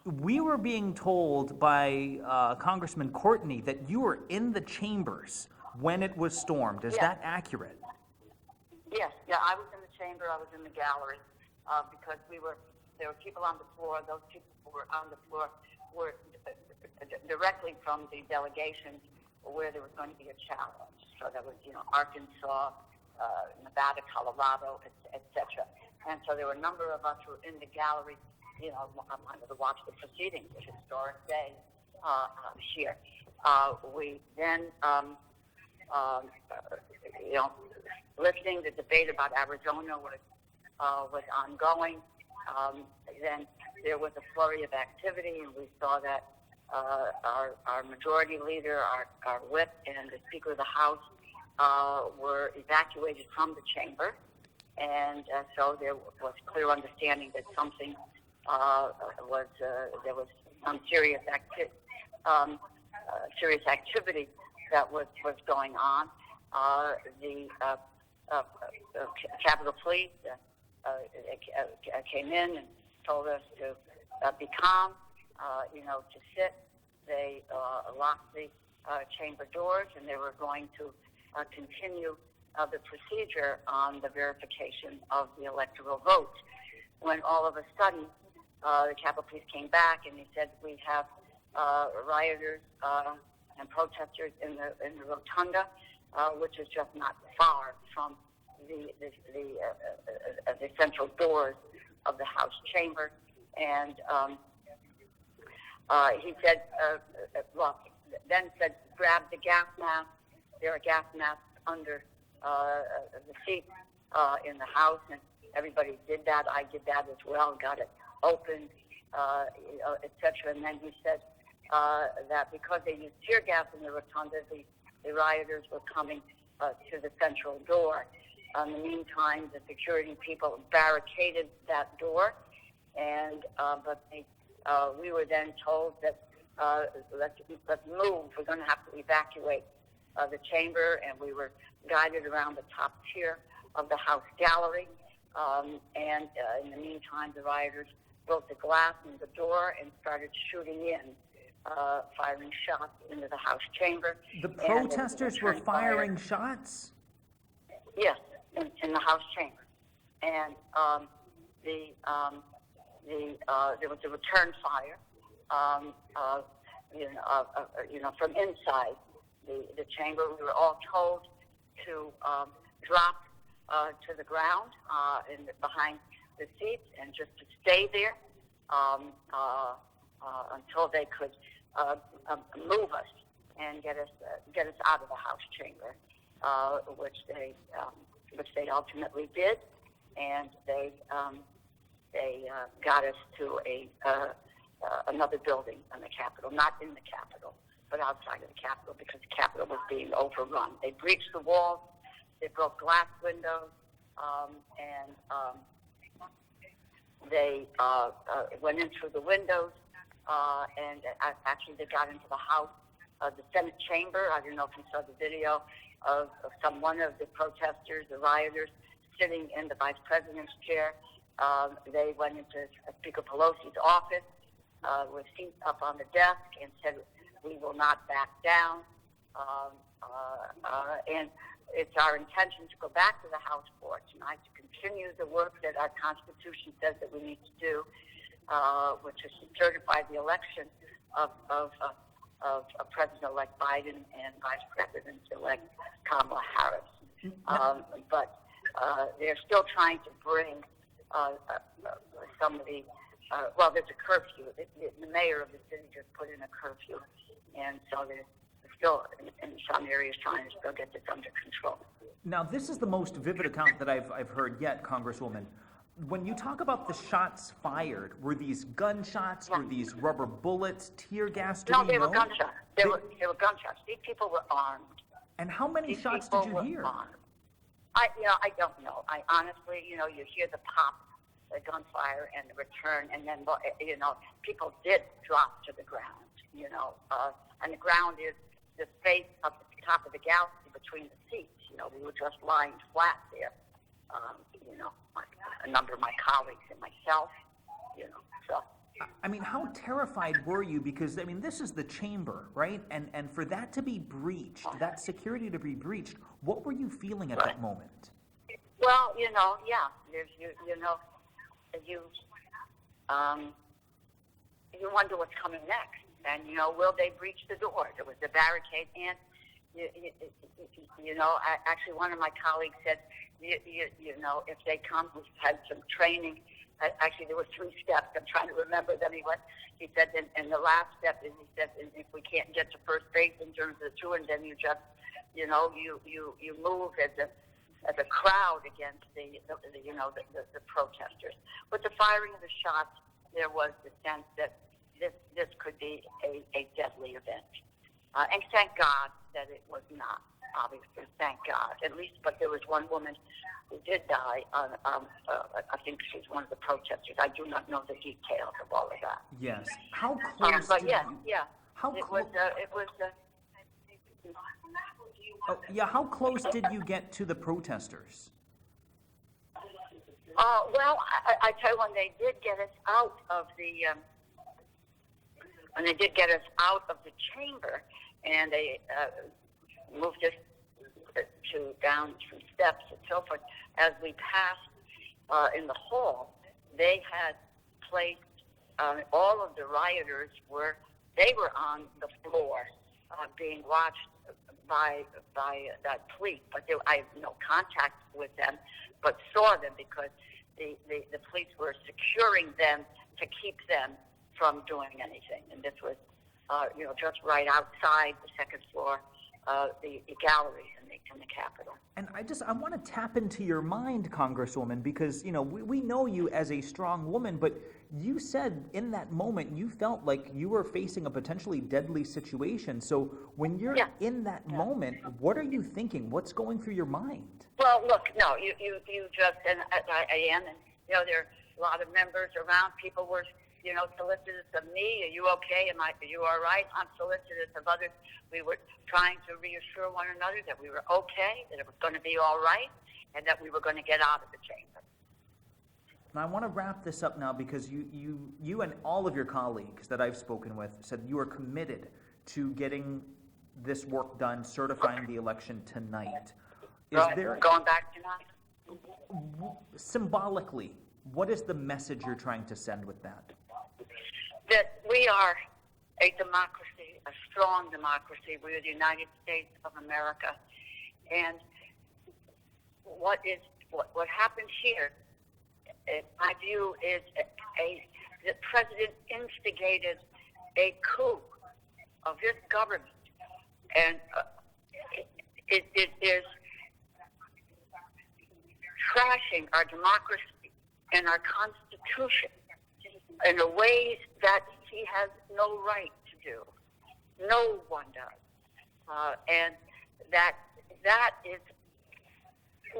We were being told by Congressman Courtney that you were in the chambers when it was stormed. Is that accurate? Yes, yeah, I was in the chamber, I was in the gallery, because there were people on the floor. Those people who were on the floor were directly from the delegation where there was going to be a challenge. So there was, Arkansas, Nevada, Colorado, etc. And so there were a number of us who were in the gallery, wanted to watch the proceedings, a historic day here. We then, listening to the debate about Arizona was ongoing. Then there was a flurry of activity, and we saw that our majority leader, our whip, and the Speaker of the House were evacuated from the chamber. And so there was clear understanding that something there was some serious activity that was going on. The Capitol Police came in and told us to be calm, to sit. They locked the chamber doors, and they were going to continue the procedure on the verification of the electoral votes. When all of a sudden, the Capitol Police came back and he said, "We have rioters and protesters in the rotunda, which is just not far from the central doors of the House chamber." And he said, then said, "Grab the gas mask. There are gas masks under the seats in the House," and everybody did that. I did that as well. Got it opened, etc. And then he said that because they used tear gas in the rotunda, the rioters were coming to the central door. In the meantime, the security people barricaded that door, and we were then told that let's move. We're going to have to evacuate the chamber, and we were guided around the top tier of the House gallery. And in the meantime, the rioters broke the glass in the door and started shooting in, firing shots into the House chamber. The protesters were firing shots? Yes, in the House chamber. And there was a return fire, from inside the chamber. We were all told to drop to the ground behind the seats and just to stay there until they could move us and get us out of the House chamber, which they ultimately did, and they got us to another building in the Capitol, not in the Capitol, but outside of the Capitol, because the Capitol was being overrun. They breached the walls, they broke glass windows, and they went in through the windows, and actually they got into the House, the Senate chamber. I don't know if you saw the video of one of the protesters, the rioters, sitting in the vice president's chair. They went into Speaker Pelosi's office with seats up on the desk and said, "We will not back down." And it's our intention to go back to the House floor tonight to continue the work that our Constitution says that we need to do, which is to certify the election of President-elect Biden and Vice President-elect Kamala Harris. But they're still trying to bring some of the, there's a curfew. The mayor of the city just put in a curfew, and so they're still in some areas trying to still get this under control. Now, this is the most vivid account that I've heard yet, Congresswoman. When you talk about the shots fired, were these gunshots? Yeah. Were these rubber bullets, tear gas? No, they were gunshots. They were gunshots. These people were armed. And how many shots did you hear? I don't know. I honestly, you hear the pop, the gunfire, and the return, and then, people did drop to the ground, and the ground is the space up at the top of the galaxy between the seats. We were just lying flat there, a number of my colleagues and myself, so I mean, how terrified were you? Because, I mean, this is the chamber, right? And for that to be breached, that security to be breached, what were you feeling at that moment? Well, yeah, there's you you wonder what's coming next, and will they breach the door? There was a barricade, and actually one of my colleagues said, if they come, we've had some training. Actually, there were 3 steps. I'm trying to remember them. He said, and the last step is, he said, if we can't get to first base in terms of the tour, and then you just, you move as a crowd against the protesters. With the firing of the shots, there was the sense that this could be a deadly event. And thank God that it was not, obviously, thank God. At least, but there was one woman who did die. I think she's one of the protesters. I do not know the details of all of that. Yes. How close but did yeah, you... yeah. How it close... was how close did you get to the protesters? well, I tell you, when they did get us out of the chamber, and they moved us down some steps and so forth. As we passed in the hall, they had placed all of the rioters were on the floor being watched by that police, but I have no contact with them, but saw them because the police were securing them to keep them from doing anything, and this was just right outside the second floor, the gallery in the Capitol. And I want to tap into your mind, Congresswoman, because, we know you as a strong woman, but you said in that moment you felt like you were facing a potentially deadly situation. So when you're in that moment, what are you thinking? What's going through your mind? Well, look, no, you just, and I am, and, there are a lot of members around. People were, solicitous of me. Are you okay? Are you all right? I'm solicitous of others. We were trying to reassure one another that we were okay, that it was going to be all right, and that we were going to get out of the chamber. And I want to wrap this up now because you and all of your colleagues that I've spoken with said you are committed to getting this work done, certifying the election tonight. Going back tonight? Symbolically, what is the message you're trying to send with that? That we are a democracy, a strong democracy. We are the United States of America. And what happened here, in my view, is the president instigated a coup of his government. And it is trashing our democracy and our Constitution in a ways that he has no right to do. No one does. And that is,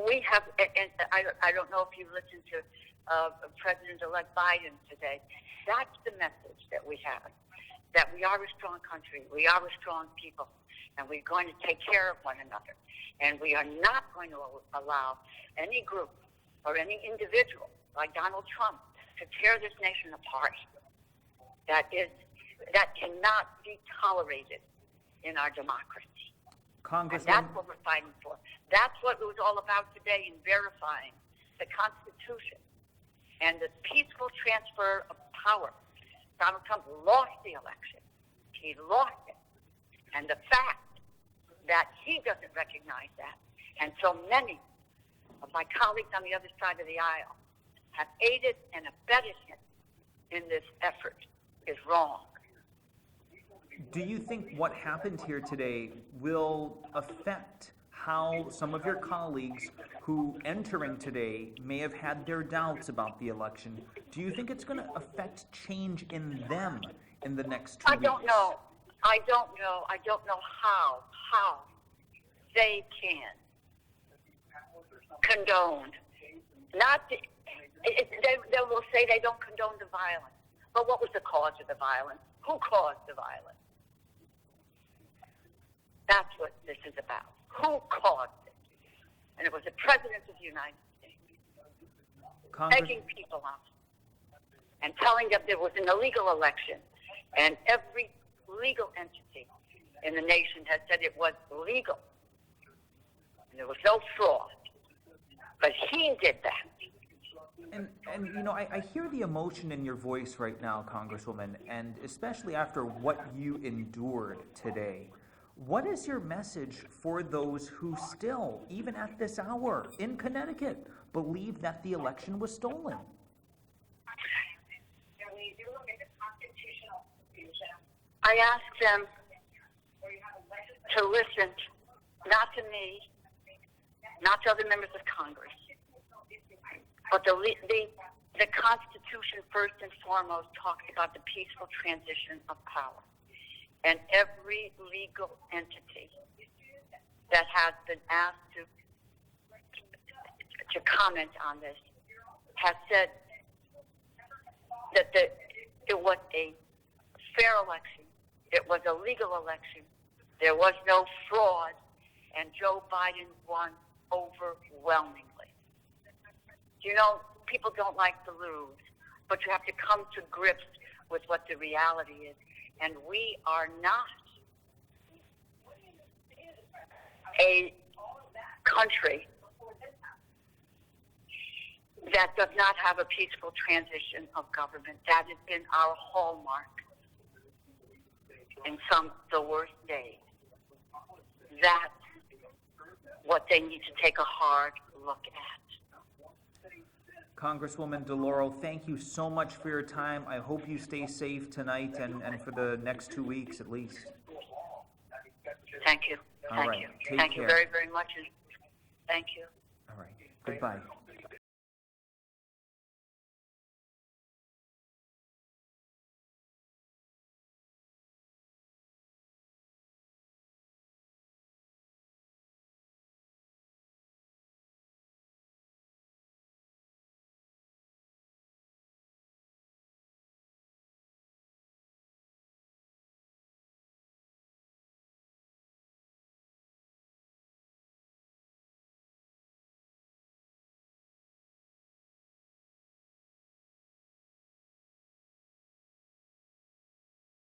we have, and I don't know if you listened to President-elect Biden today. That's the message that we have, that we are a strong country, we are a strong people, and we're going to take care of one another. And we are not going to allow any group or any individual like Donald Trump to tear this nation apart. That cannot be tolerated in our democracy. And that's what we're fighting for. That's what it was all about today in verifying the Constitution and the peaceful transfer of power. Donald Trump lost the election. He lost it. And the fact that he doesn't recognize that, and so many of my colleagues on the other side of the aisle have aided and abetted him in this effort, is wrong. Do you think what happened here today will affect how some of your colleagues who entering today may have had their doubts about the election? Do you think it's going to affect change in them in the next 2 weeks? I don't know how they can condone. They will say they don't condone the violence. But what was the cause of the violence? Who caused the violence? That's what this is about. Who caused it? And it was the President of the United States taking people out. and telling them there was an illegal election. And every legal entity in the nation has said it was legal. And there was no fraud. But he did that. And you know, I hear the emotion in your voice right now, Congresswoman, and especially after what you endured today. What is your message for those who still, even at this hour in Connecticut, believe that the election was stolen? I asked them to listen, not to me, not to other members of Congress, but the Constitution first and foremost talks about the peaceful transition of power. And every legal entity that has been asked to comment on this has said that it was a fair election, it was a legal election, there was no fraud, and Joe Biden won overwhelmingly. You know, people don't like to lose, but you have to come to grips with what the reality is. And we are not a country that does not have a peaceful transition of government. That has been our hallmark in some of the worst days. That's what they need to take a hard look at. Congresswoman DeLauro, thank you so much for your time. I hope you stay safe tonight and for the next 2 weeks at least. Thank you. All Thank right. you. Take Thank care. you very, very much. And thank you. All right. Goodbye.